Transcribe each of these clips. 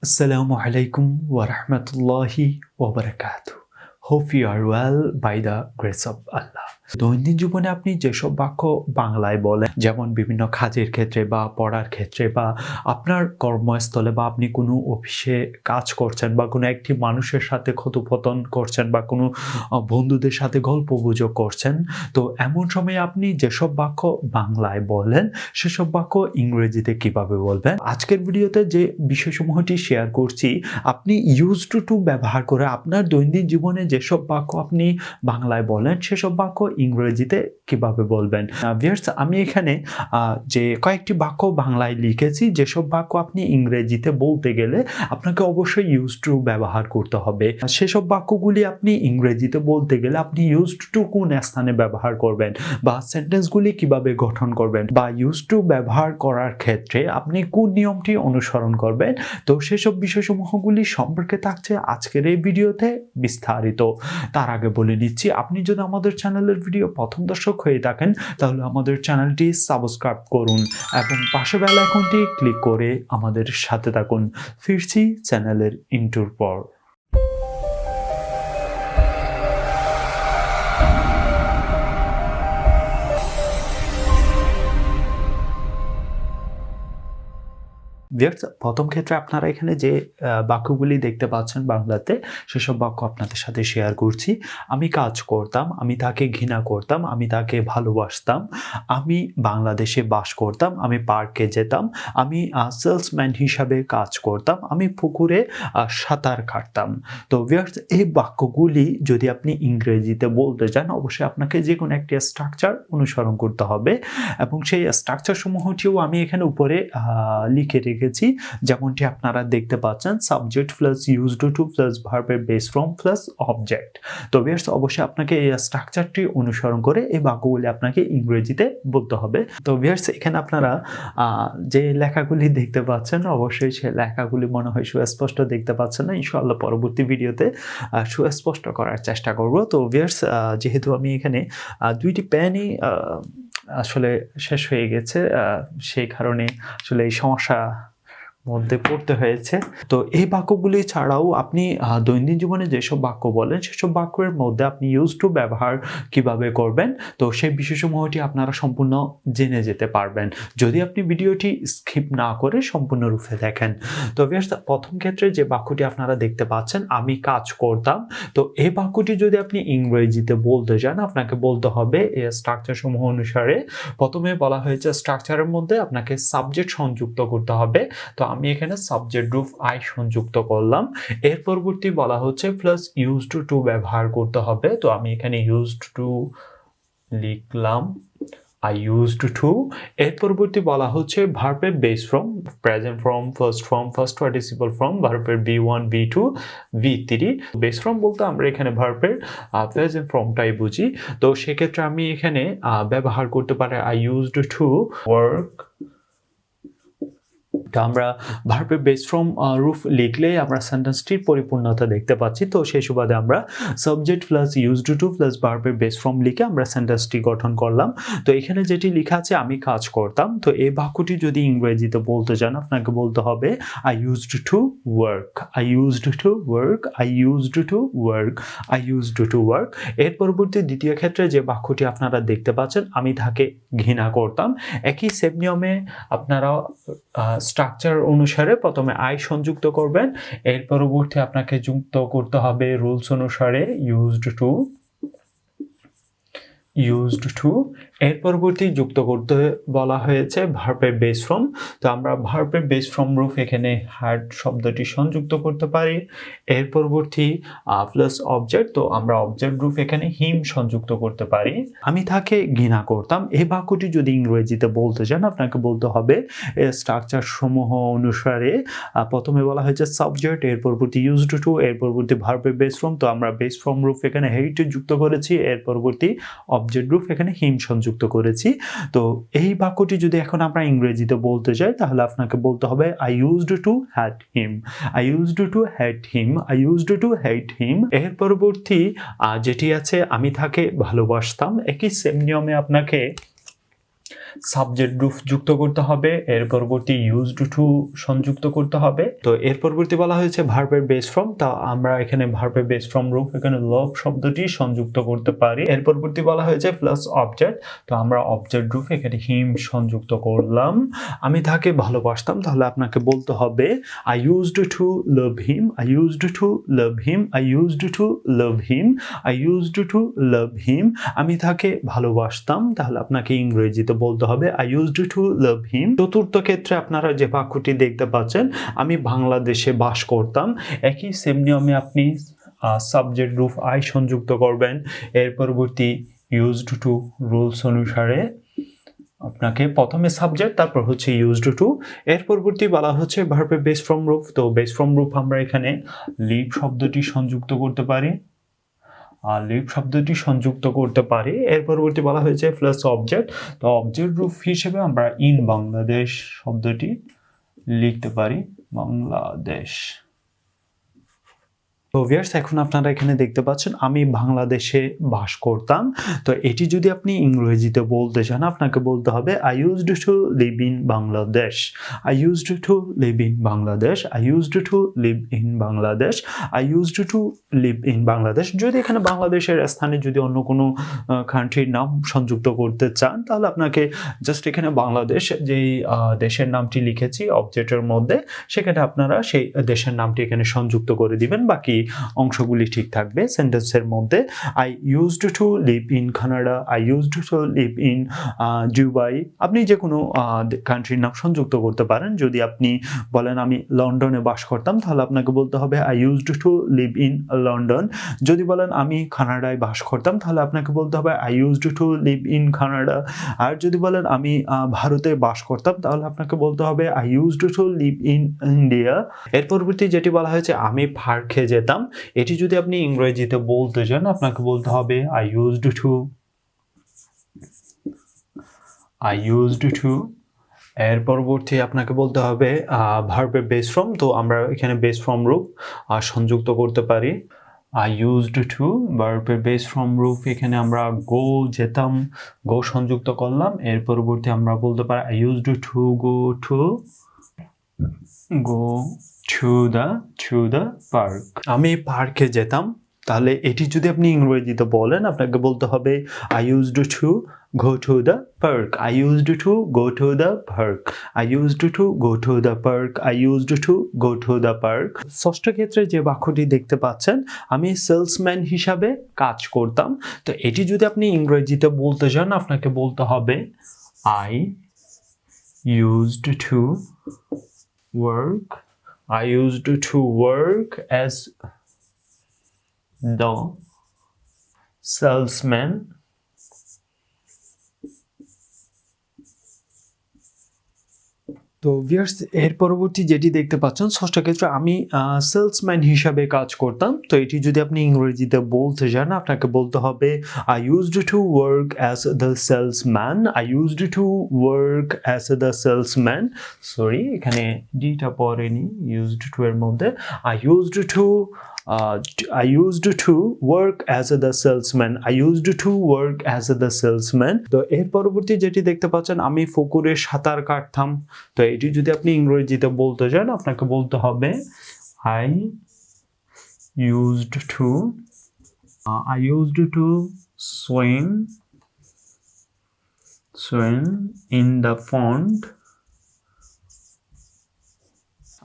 Assalamu alaikum wa rahmatullahi wa barakatuh. Hope you are well by the grace of Allah. দৈনন্দিন জীবনে আপনি যেসব বাক্য বাংলায় বলেন, যেমন বিভিন্ন কাজের ক্ষেত্রে বা পড়ার ক্ষেত্রে বা আপনার কর্মস্থলে বা আপনি কোনো অফিসে কাজ করছেন বা কোনো একটি মানুষের সাথে কথোপকথন করছেন বা কোনো বন্ধুদের সাথে গল্পগুজব করছেন, তো এমন সময় আপনি যেসব বাক্য বাংলায় বলেন সেসব বাক্য ইংরেজিতে কিভাবে বলবেন। আজকের ভিডিওতে যে বিষয়সমূহটি শেয়ার করছি, আপনি ইউজড টু ব্যবহার করে আপনার দৈনন্দিন জীবনে যেসব বাক্য আপনি বাংলায় বলেন সেসব বাক্য ইংরেজিতে কিভাবে বলবেন। ভিউয়ার্স, আমি এখানে যে কয়েকটি বাক্য বাংলায় লিখেছি, যেসব বাক্য আপনি ইংরেজিতে বলতে গেলে আপনাকে অবশ্যই ইউজড টু ব্যবহার করতে হবে। সেসব বাক্যগুলি আপনি ইংরেজিতে বলতে গেলে আপনি ইউজড টু কোন স্থানে ব্যবহার করবেন বা সেন্টেন্সগুলি কিভাবে গঠন করবেন বা ইউজড টু ব্যবহার করার ক্ষেত্রে আপনি কোন নিয়মটি অনুসরণ করবেন, তো সেসব বিষয়সমূহগুলি সম্পর্কে থাকছে আজকের এই ভিডিওতে বিস্তারিত। তার আগে বলে নিচ্ছি, আপনি যদি আমাদের চ্যানেলের ভিডিও প্রথম দর্শক হয়ে থাকেন তাহলে আমাদের চ্যানেলটি সাবস্ক্রাইব করুন এবং পাশে বেল আইকনটি ক্লিক করে আমাদের সাথে থাকুন। ফিরছি চ্যানেলের ইন্ট্রোর পর। প্রথম ক্ষেত্রে আপনারা এখানে যে বাক্যগুলি দেখতে পাচ্ছেন বাংলাতে, সেসব বাক্য আপনাদের সাথে শেয়ার করছি। আমি কাজ করতাম, আমি তাকে ঘৃণা করতাম, আমি তাকে ভালোবাসতাম, আমি বাংলাদেশে বাস করতাম, আমি পার্কে যেতাম, আমি সেলসম্যান হিসাবে কাজ করতাম, আমি পুকুরে সাঁতার কাটতাম। তো ভিউয়ার্স, এই বাক্যগুলি যদি আপনি ইংরেজিতে বলতে চান অবশ্যই আপনাকে যে কোনো একটি স্ট্রাকচার অনুসরণ করতে হবে এবং সেই স্ট্রাকচার সমূহটিও আমি এখানে উপরে লিখে রেখেছি, যেমনটি আপনারা দেখতে পাচ্ছেন, subject plus used to plus ভার্বের বেস ফর্ম প্লাস অবজেক্ট। তো ভিউয়ার্স, অবশ্যই আপনাকে এই স্ট্রাকচারটি অনুসরণ করে এই বাক্যগুলি আপনাকে ইংরেজিতে বলতে হবে। তো ভিউয়ার্স, এখানে আপনারা যে লেখাগুলি দেখতে পাচ্ছেন অবশ্যই সেই লেখাগুলি মনে হয় সুস্পষ্ট দেখতে পাচ্ছেন না, ইনশাআল্লাহ পরবর্তী ভিডিওতে সুস্পষ্ট করার চেষ্টা করব। তো ভিউয়ার্স, যেহেতু আমি এখানে দুইটি পেনই আসলে শেষ হয়ে গেছে, সেই কারণে আসলে এই সমস্যা মধ্যে পড়তে হয়েছে। তো এই বাক্যগুলি ছাড়াও আপনি দৈনন্দিন জীবনে যেসব বাক্য বলেন সেসব বাক্যের মধ্যে আপনি ইউজ টু ব্যবহার কিভাবে করবেন, তো সেই বিষয়সমূহটি আপনারা সম্পূর্ণ জেনে যেতে পারবেন যদি আপনি ভিডিওটি স্কিপ না করে সম্পূর্ণরূপে দেখেন। তো ভিউয়ার্স, প্রথম ক্ষেত্রে যে বাক্যটি আপনারা দেখতে পাচ্ছেন, আমি কাজ করতাম, তো এই বাক্যটি যদি আপনি ইংরেজিতে বলতে চান আপনাকে বলতে হবে এই স্ট্রাকচার সমূহ অনুসারে। প্রথমে বলা হয়েছে স্ট্রাকচারের মধ্যে আপনাকে সাবজেক্ট সংযুক্ত করতে হবে, তো আমি এখানে সাবজেক্ট গ্রুপ আই সংযুক্ত করলাম। এর পরবর্তী বলা হচ্ছে প্লাস ইউজড টু ব্যবহার করতে হবে, তো আমি এখানে ইউজড টু লিখলাম, I used to। এর পরবর্তী বলা হচ্ছে ভার্বের base form, present form, first participle form, ভার্বের B1, B2, V3। Base form বলতে আমরা এখানে ভার্বের প্রেজেন্ট ফর্মটাই বুঝি। তো সেক্ষেত্রে আমি এখানে ব্যবহার করতে পারি I used to work। আমরা ভার্বের বেস ফর্ম রূপ লিখলেই আমরা সেন্টেন্সটির পরিপূর্ণতা দেখতে পাচ্ছি। তো সেই সুবাদে আমরা subject plus used to plus ভার্বের বেস ফর্ম লিখে আমরা সেন্টেন্সটি গঠন করলাম। তো এখানে যেটি লেখা আছে আমি কাজ করতাম, তো এই বাক্যটি যদি ইংরেজিতে বলতে চান আপনাকে বলতে হবে I used to work, I used to work, I used to work, I used to work। এর পরবর্তী দ্বিতীয় ক্ষেত্রে যে বাক্যটি আপনারা দেখতে পাচ্ছেন, আমি তাকে ঘৃণা করতাম, একই সেম নিয়মে আপনারা স্ট্রাকচার অনুসারে প্রথমে আই সংযুক্ত করবেন, এর পরবর্তী আপনাকে যুক্ত করতে হবে রুলস অনুসারে used to। এর পরবর্তী যুক্ত করতে বলা হয়েছে ভার্বের বেস ফর্ম, তো আমরা ভার্বের বেস ফর্ম রূপ এখানে হ্যাড শব্দটি সংযুক্ত করতে পারি। এর পরবর্তী প্লাস অবজেক্ট, তো আমরা অবজেক্ট রূপ এখানে হিম সংযুক্ত করতে পারি। আমি তাকে ঘৃণা করতাম, এই বাক্যটি যদি ইংরেজিতে বলতে চান আপনাকে বলতে হবে স্ট্রাকচার সমূহ অনুসারে প্রথমে বলা হয়েছে সাবজেক্ট, এর পরবর্তী ইউজড টু, এর পরবর্তী ভার্বের বেস ফর্ম, তো আমরা বেস ফর্ম রূপ এখানে হেড যুক্ত করেছি, এর পরবর্তী অবজেক্ট রূপ এখানে হিম সংযুক্ত করেছি। তো এই বাক্যটি যদি এখন আমরা ইংরেজিতে বলতে চাই তাহলে আপনাকে বলতে হবে I used to hate him, I used to hate him, I used to hate him। এর পরবর্তী যেটি আছে আমি তাকে ভালোবাসতাম, একই সেম নিয়মে আপনাকে সাবজেক্ট রূপ যুক্ত করতে হবে, এর পরবর্তী ইউজড টু সংযুক্ত করতে হবে। তো এর পরবর্তী বলা হয়েছে ভার্বের বেস ফর্ম, তা আমরা এখানে ভার্বের বেস ফর্ম রূপ এখানে লাভ শব্দটি সংযুক্ত করতে পারি। এর পরবর্তী বলা হয়েছে প্লাস অবজেক্ট, তো আমরা অবজেক্ট রূপ এখানে হিম সংযুক্ত করলাম। আমি তাকে ভালোবাসতাম, তাহলে আপনাকে বলতে হবে I used to love him, I used to love him, I used to love him, I used to love him. আমি তাকে ভালোবাসতাম, তাহলে আপনাকে ইংরেজিতে বলতে হবে I used to love him. চতুর্থ ক্ষেত্রে আপনারা যে বাক্যটি দেখতে পাচ্ছেন, আমি বাংলাদেশে বাস করতাম, একই সেম নিয়মে আপনি সাবজেক্ট রূপ আই সংযুক্ত করবেন। এর পরবর্তী ইউজড টু রুলস অনুসারে আপনাকে প্রথমে সাবজেক্ট, তারপর হচ্ছে ইউজড টু। এর পরবর্তী বলা হচ্ছে ভার্বের বেস ফর্ম রূপ, তো বেস ফর্ম রূপ আমরা এখানে লিভ শব্দটি সংযুক্ত করতে পারি, লিভ শব্দটি সংযুক্ত করতে পারি। এর পরবর্তী বলা হয়েছে প্লাস অবজেক্ট, তো অবজেক্ট রূপ হিসেবে আমরা ইন বাংলাদেশ শব্দটি লিখতে পারি, বাংলাদেশ। তো ভিউয়ার্স, এখন আপনারা এখানে দেখতে পাচ্ছেন আমি বাংলাদেশে বাস করতাম। তো এটি যদি আপনি ইংরেজিতে বলতে চান, আপনাকে বলতে হবে I used to live in Bangladesh, I used to live in Bangladesh, I used to live in Bangladesh, I used to live in Bangladesh. যদি এখানে বাংলাদেশের স্থানে যদি অন্য কোনো কান্ট্রির নাম সংযুক্ত করতে চান, তাহলে আপনাকে জাস্ট এখানে বাংলাদেশ যেই দেশের নামটি লিখেছি অবজেক্টের মধ্যে, সেখানে আপনারা সেই দেশের নামটি এখানে সংযুক্ত করে দিবেন, বাকি অংশগুলি ঠিক থাকবে সেন্টেন্সের মধ্যে। I used to live in Canada, I used to live in Dubai. আপনি যে কোনো কান্ট্রির নাম সংযুক্ত করতে পারেন। যদি আপনি বলেন আমি লন্ডনে বাস করতাম, তাহলে আপনাকে বলতে হবে I used to live in London. যদি বলেন আমি কানাডায় বাস করতাম, তাহলে আপনাকে বলতে হবে I used to live in Canada. আর যদি বলেন আমি ভারতে বাস করতাম, তাহলে আপনাকে বলতে হবে I used to live in India. এর পরবর্তী যেটি বলা হয়েছে আমি পার্কে যেতাম, এটি যদি আপনি ইংরেজিতে বলতে চান, আপনাকে বলতে হবে আই ইউজড টু। এর পরবর্তী আপনাকে বলতে হবে ভার্বের বেস ফর্ম, তো আমরা এখানে বেস ফর্ম রূপ সংযুক্ত করতে পারি। আই ইউজড টু ভার্বের বেস ফর্ম রূপ এখানে আমরা গো যেতাম, গো সংযুক্ত করলাম। এর পরবর্তী আমরা বলতে পারি I used to go to the park, আমি পার্কে যেতাম। তাহলে এটি যদি আপনি ইংরেজিতে বলেন, আপনাকে বলতে হবে I used two go to the park, I used to go to the park, I used to go to the park, I used to go to the park। ষষ্ঠ ক্ষেত্রে যে বাক্যটি দেখতে পাচ্ছেন, আমি সেলসম্যান হিসাবে কাজ করতাম। তো এটি যদি আপনি ইংরেজিতে বলতে চান, আপনাকে বলতে হবে I used to work as the salesman তো ভিউয়ার্স, এর পরবর্তী যেটি দেখতে পাচ্ছেন ষষ্ঠ ক্ষেত্রে আমি সেলসম্যান হিসাবে কাজ করতাম। তো এটি যদি আপনি ইংরেজিতে বলতে চান, আপনাকে বলতে হবে I used to work as the salesman, I used to work as the salesman. Sorry, এখানে ডিটা পড়েনি ইউজড টু এর মধ্যে। I used to work as the salesman, I used to work as the salesman। তো এর পরবর্তী যেটি দেখতে পাচ্ছেন, আমি পুকুরে সাঁতার কাটতাম। তো এটি যদি আপনি ইংরেজিতে বলতে চান, আপনাকে বলতে হবে I used to swim in the pond,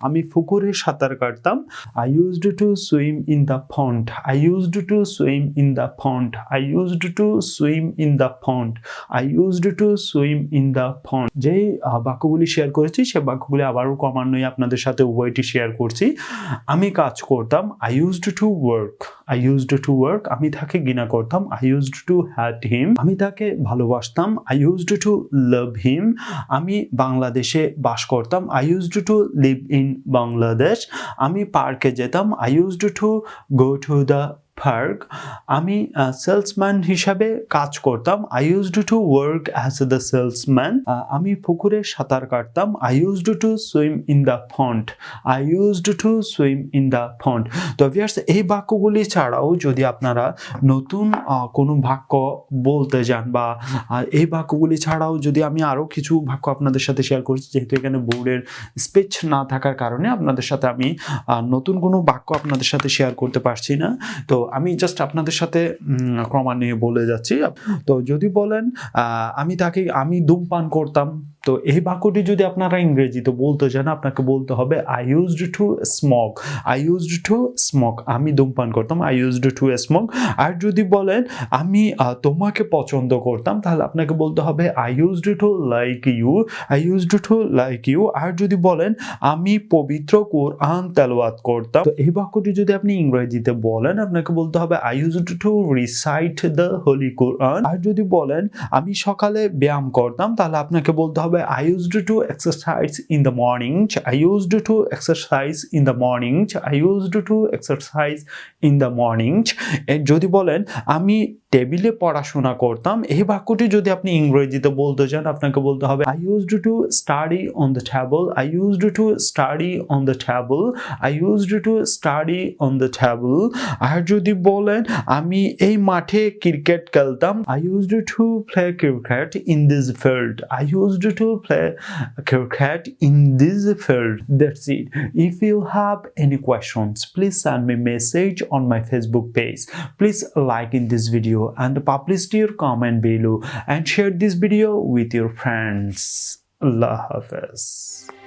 আমি পুকুরে সাঁতার কাটতাম। I used to swim in the pond, I used to swim in the pond, I used to swim in the pond, I used to swim in the pond। যেই বাক্যগুলি share করেছি, সে বাক্যগুলি আবারও ক্রমান্বয়ে আপনাদের সাথে উভয়টি শেয়ার করছি। আমি কাজ করতাম, I used to work, I used to work। আমি তাকে ঘৃণা করতাম, I used to hate him। আমি তাকে ভালোবাসতাম, I used to love him। আমি বাংলাদেশে বাস করতাম, I used to live in Bangladesh. আমি পার্কে যেতাম, I used to go to the park আমি সেলসম্যান হিসাবে কাজ করতাম I used to work as the salesman আমি পুকুরে সাঁতার কাটতাম I used to swim in the pond I used to swim in the pond তো ভিউয়ার্স এই বাক্যগুলি ছাড়াও যদি আপনারা নতুন কোনো বাক্য বলতে যান বা এই বাক্যগুলি ছাড়াও যদি আমি আরো কিছু বাক্য আপনাদের সাথে শেয়ার করছি যেহেতু এখানে বোর্ডের স্পিচ না থাকার কারণে আপনাদের সাথে আমি নতুন কোনো বাক্য আপনাদের সাথে শেয়ার করতে পারছি না তো আমি জাস্ট আপনাদের সাথে ক্রমান্বয়ে বলে যাচ্ছি তো যদি বলেন আমি ধূমপান করতাম তো এই বাক্যটি যদি আপনারা ইংরেজিতে বলতে চান আপনাকে বলতে হবে I used to smoke I used to smoke আমি ধূমপান করতাম I used to smoke আর যদি বলেন আমি তোমাকে পছন্দ করতাম তাহলে আপনাকে বলতে হবে I used to like you I used to like you আর যদি বলেন আমি পবিত্র কোরআন তেলাওয়াত করতাম তো এই বাক্যটি যদি আপনি ইংরেজিতে বলেন আপনাকে বলতে হবে I used to recite the holy Quran আর যদি বলেন আমি সকালে ব্যায়াম করতাম তাহলে আপনাকে বলতে হবে I used to exercise in the morning I used to exercise in the morning I used to exercise in the morning যদি বলেন আমি টেবিলে পড়াশোনা করতাম এই বাক্যটি যদি আপনি ইংরেজিতে বলতে চান আপনাকে বলতে হবে I used to study on the table I used to study on the table I used to study on the table আর যদি বলেন আমি এই মাঠে ক্রিকেট খেলতাম I used to play cricket in this field I used to play cricket in this field that's it if you have any questions please send me message on my Facebook page please like in this video and publish your comment below and share this video with your friends Allah Hafiz